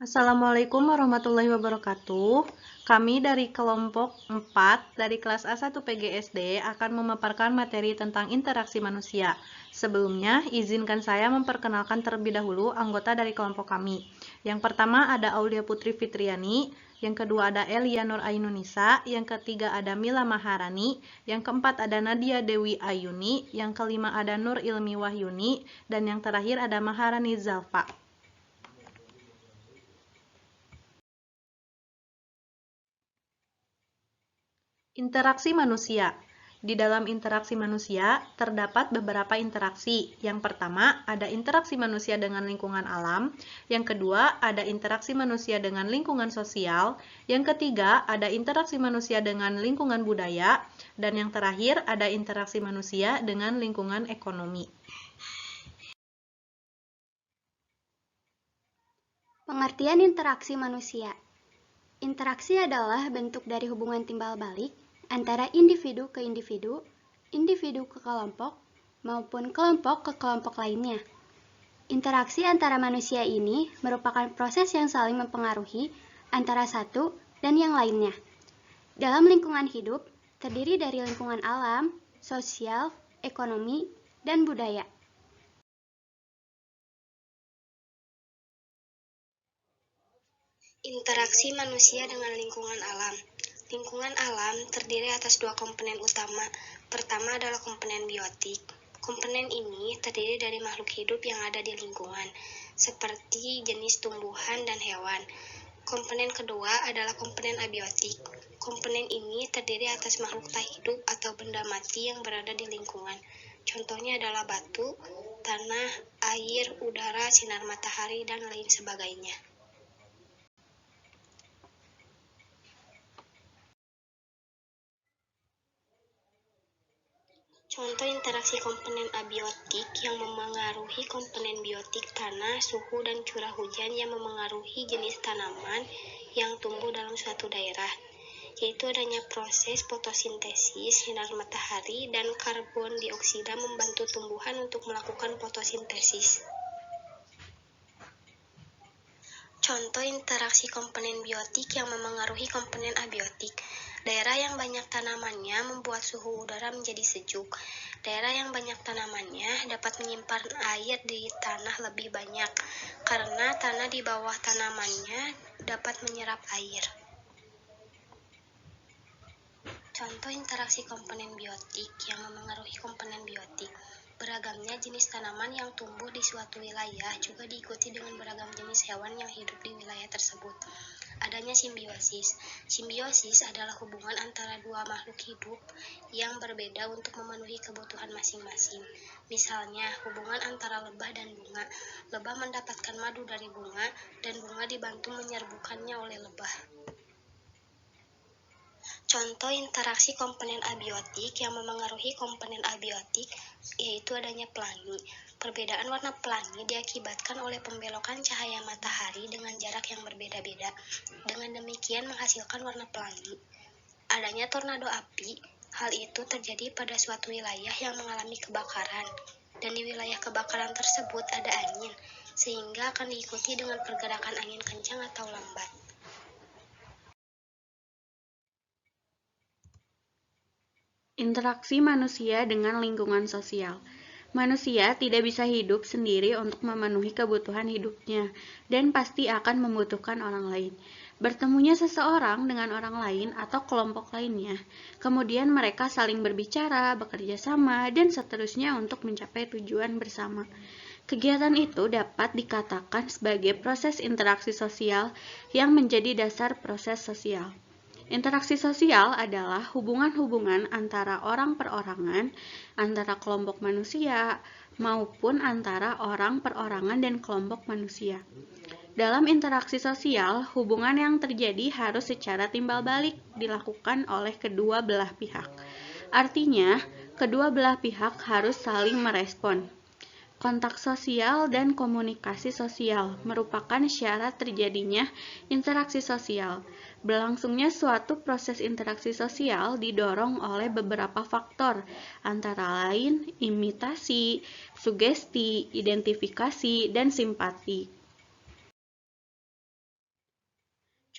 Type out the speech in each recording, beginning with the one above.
Assalamualaikum warahmatullahi wabarakatuh. Kami dari kelompok 4 dari kelas A1 PGSD akan memaparkan materi tentang interaksi manusia. Sebelumnya, izinkan saya memperkenalkan terlebih dahulu anggota dari kelompok kami. Yang pertama ada Aulia Putri Fitriani, yang kedua ada Elia Nur Ainunisa, yang ketiga ada Mila Maharani, yang keempat ada Nadia Dewi Ayuni, yang kelima ada Nur Ilmi Wahyuni, dan yang terakhir ada Maharani Zalfa. Interaksi manusia. Di dalam interaksi manusia, terdapat beberapa interaksi. Yang pertama, ada interaksi manusia dengan lingkungan alam. Yang kedua, ada interaksi manusia dengan lingkungan sosial. Yang ketiga, ada interaksi manusia dengan lingkungan budaya. Dan yang terakhir, ada interaksi manusia dengan lingkungan ekonomi. Pengertian interaksi manusia. Interaksi adalah bentuk dari hubungan timbal balik antara individu ke individu ke kelompok, maupun kelompok ke kelompok lainnya. Interaksi antara manusia ini merupakan proses yang saling mempengaruhi antara satu dan yang lainnya. Dalam lingkungan hidup, terdiri dari lingkungan alam, sosial, ekonomi, dan budaya. Interaksi manusia dengan lingkungan alam. Lingkungan alam terdiri atas dua komponen utama. Pertama adalah komponen biotik. Komponen ini terdiri dari makhluk hidup yang ada di lingkungan, seperti jenis tumbuhan dan hewan. Komponen kedua adalah komponen abiotik. Komponen ini terdiri atas makhluk tak hidup atau benda mati yang berada di lingkungan. Contohnya adalah batu, tanah, air, udara, sinar matahari, dan lain sebagainya. Contoh interaksi komponen abiotik yang memengaruhi komponen biotik tanah, suhu, dan curah hujan yang memengaruhi jenis tanaman yang tumbuh dalam suatu daerah, yaitu adanya proses fotosintesis, sinar matahari, dan karbon dioksida membantu tumbuhan untuk melakukan fotosintesis. Contoh interaksi komponen biotik yang memengaruhi komponen abiotik. Daerah yang banyak tanamannya membuat suhu udara menjadi sejuk. Daerah yang banyak tanamannya dapat menyimpan air di tanah lebih banyak, karena tanah di bawah tanamannya dapat menyerap air. Contoh interaksi komponen biotik yang memengaruhi komponen biotik. Beragamnya jenis tanaman yang tumbuh di suatu wilayah juga diikuti dengan beragam jenis hewan yang hidup di wilayah tersebut. Adanya simbiosis. Simbiosis adalah hubungan antara dua makhluk hidup yang berbeda untuk memenuhi kebutuhan masing-masing. Misalnya, hubungan antara lebah dan bunga. Lebah mendapatkan madu dari bunga, dan bunga dibantu menyerbukannya oleh lebah. Contoh interaksi komponen abiotik yang memengaruhi komponen abiotik yaitu adanya pelangi. Perbedaan warna pelangi diakibatkan oleh pembelokan cahaya matahari dengan jarak yang berbeda-beda. Dengan demikian menghasilkan warna pelangi. Adanya tornado api, hal itu terjadi pada suatu wilayah yang mengalami kebakaran, dan di wilayah kebakaran tersebut ada angin, sehingga akan diikuti dengan pergerakan angin kencang atau lambat. Interaksi manusia dengan lingkungan sosial. Manusia tidak bisa hidup sendiri untuk memenuhi kebutuhan hidupnya, dan pasti akan membutuhkan orang lain. Bertemunya seseorang dengan orang lain atau kelompok lainnya, kemudian mereka saling berbicara, bekerja sama, dan seterusnya untuk mencapai tujuan bersama. Kegiatan itu dapat dikatakan sebagai proses interaksi sosial yang menjadi dasar proses sosial. Interaksi sosial adalah hubungan-hubungan antara orang perorangan, antara kelompok manusia, maupun antara orang perorangan dan kelompok manusia. Dalam interaksi sosial, hubungan yang terjadi harus secara timbal balik dilakukan oleh kedua belah pihak. Artinya, kedua belah pihak harus saling merespon. Kontak sosial dan komunikasi sosial merupakan syarat terjadinya interaksi sosial. Berlangsungnya suatu proses interaksi sosial didorong oleh beberapa faktor, antara lain imitasi, sugesti, identifikasi, dan simpati.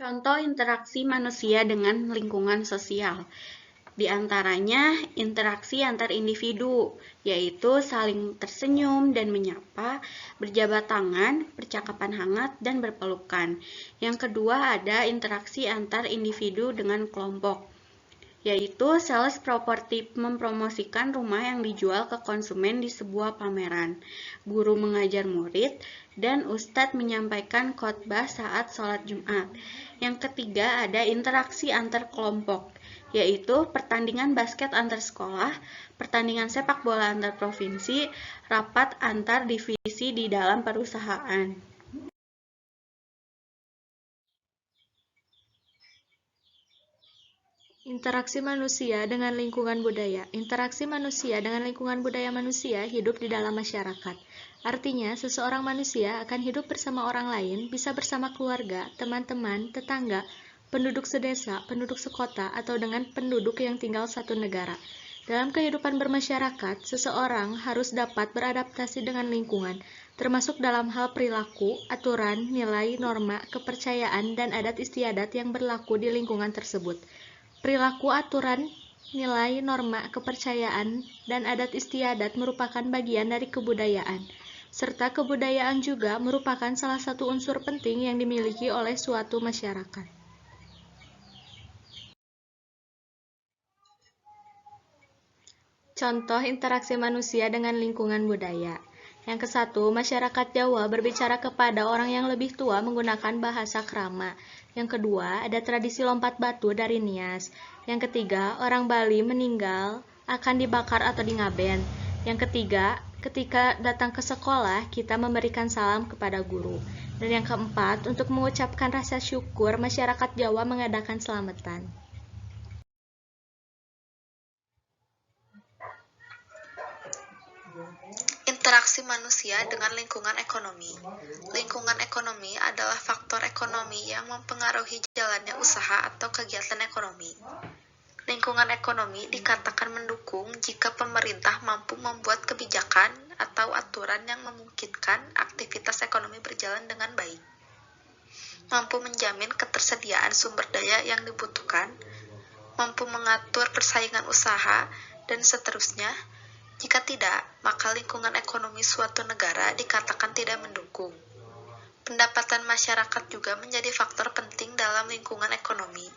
Contoh interaksi manusia dengan lingkungan sosial. Di antaranya interaksi antar individu, yaitu saling tersenyum dan menyapa, berjabat tangan, percakapan hangat, dan berpelukan. Yang kedua ada interaksi antar individu dengan kelompok, yaitu sales property mempromosikan rumah yang dijual ke konsumen di sebuah pameran, guru mengajar murid, dan ustadz menyampaikan khotbah saat sholat Jumat. Yang ketiga ada interaksi antar kelompok, yaitu pertandingan basket antar sekolah, pertandingan sepak bola antar provinsi, rapat antar divisi di dalam perusahaan. Interaksi manusia dengan lingkungan budaya. Interaksi manusia dengan lingkungan budaya manusia hidup di dalam masyarakat. Artinya, seseorang manusia akan hidup bersama orang lain, bisa bersama keluarga, teman-teman, tetangga, penduduk sedesa, penduduk sekota, atau dengan penduduk yang tinggal satu negara. Dalam kehidupan bermasyarakat, seseorang harus dapat beradaptasi dengan lingkungan, termasuk dalam hal perilaku, aturan, nilai, norma, kepercayaan, dan adat istiadat yang berlaku di lingkungan tersebut. Perilaku, aturan, nilai, norma, kepercayaan, dan adat istiadat merupakan bagian dari kebudayaan, serta kebudayaan juga merupakan salah satu unsur penting yang dimiliki oleh suatu masyarakat. Contoh interaksi manusia dengan lingkungan budaya. Yang kesatu, masyarakat Jawa berbicara kepada orang yang lebih tua menggunakan bahasa krama. Yang kedua, ada tradisi lompat batu dari Nias. Yang ketiga, orang Bali meninggal akan dibakar atau dingaben. Yang ketiga, ketika datang ke sekolah, kita memberikan salam kepada guru. Dan yang keempat, untuk mengucapkan rasa syukur, masyarakat Jawa mengadakan selamatan. Interaksi manusia dengan lingkungan ekonomi. Lingkungan ekonomi adalah faktor ekonomi yang mempengaruhi jalannya usaha atau kegiatan ekonomi. Lingkungan ekonomi dikatakan mendukung jika pemerintah mampu membuat kebijakan atau aturan yang memungkinkan aktivitas ekonomi berjalan dengan baik, mampu menjamin ketersediaan sumber daya yang dibutuhkan, mampu mengatur persaingan usaha, dan seterusnya. Jika tidak, maka lingkungan ekonomi suatu negara dikatakan tidak mendukung. Pendapatan masyarakat juga menjadi faktor penting dalam lingkungan ekonomi.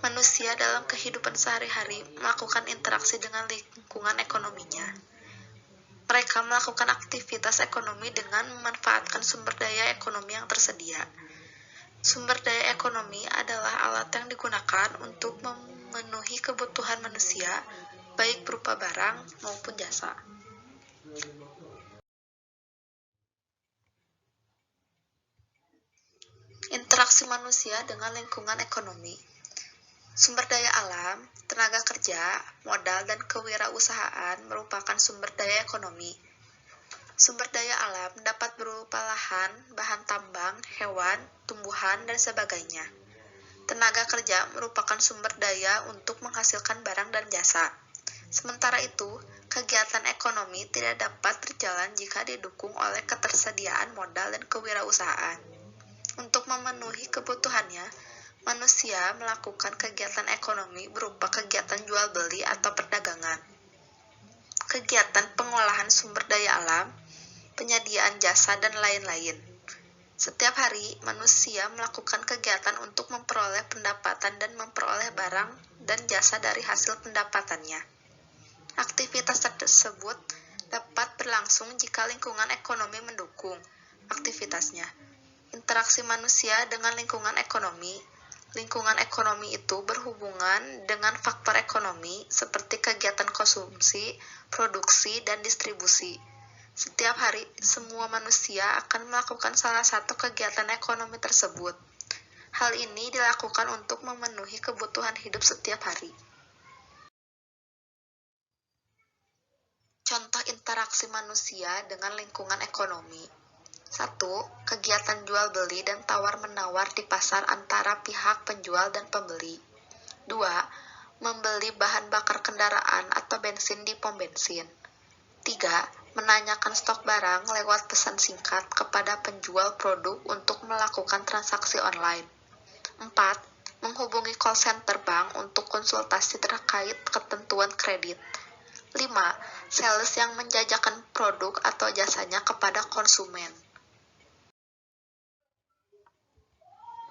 Manusia dalam kehidupan sehari-hari melakukan interaksi dengan lingkungan ekonominya. Mereka melakukan aktivitas ekonomi dengan memanfaatkan sumber daya ekonomi yang tersedia. Sumber daya ekonomi adalah alat yang digunakan untuk memenuhi kebutuhan manusia, baik berupa barang maupun jasa. Interaksi manusia dengan lingkungan ekonomi. Sumber daya alam, tenaga kerja, modal, dan kewirausahaan merupakan sumber daya ekonomi. Sumber daya alam dapat berupa lahan, bahan tambang, hewan, tumbuhan, dan sebagainya. Tenaga kerja merupakan sumber daya untuk menghasilkan barang dan jasa. Sementara itu, kegiatan ekonomi tidak dapat berjalan jika didukung oleh ketersediaan modal dan kewirausahaan. Untuk memenuhi kebutuhannya, manusia melakukan kegiatan ekonomi berupa kegiatan jual beli atau perdagangan, kegiatan pengolahan sumber daya alam, penyediaan jasa, dan lain-lain. Setiap hari, manusia melakukan kegiatan untuk memperoleh pendapatan dan memperoleh barang dan jasa dari hasil pendapatannya. Aktivitas tersebut dapat berlangsung jika lingkungan ekonomi mendukung aktivitasnya. Interaksi manusia dengan lingkungan ekonomi. Lingkungan ekonomi itu berhubungan dengan faktor ekonomi seperti kegiatan konsumsi, produksi, dan distribusi. Setiap hari, semua manusia akan melakukan salah satu kegiatan ekonomi tersebut. Hal ini dilakukan untuk memenuhi kebutuhan hidup setiap hari. Contoh interaksi manusia dengan lingkungan ekonomi. 1. Kegiatan jual beli dan tawar-menawar di pasar antara pihak penjual dan pembeli. 2. Membeli bahan bakar kendaraan atau bensin di pom bensin. 3. Menanyakan stok barang lewat pesan singkat kepada penjual produk untuk melakukan transaksi online. 4. Menghubungi call center bank untuk konsultasi terkait ketentuan kredit. 5. Sales yang menjajakan produk atau jasanya kepada konsumen.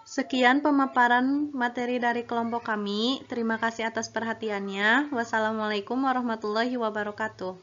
Sekian pemaparan materi dari kelompok kami. Terima kasih atas perhatiannya. Wassalamualaikum warahmatullahi wabarakatuh.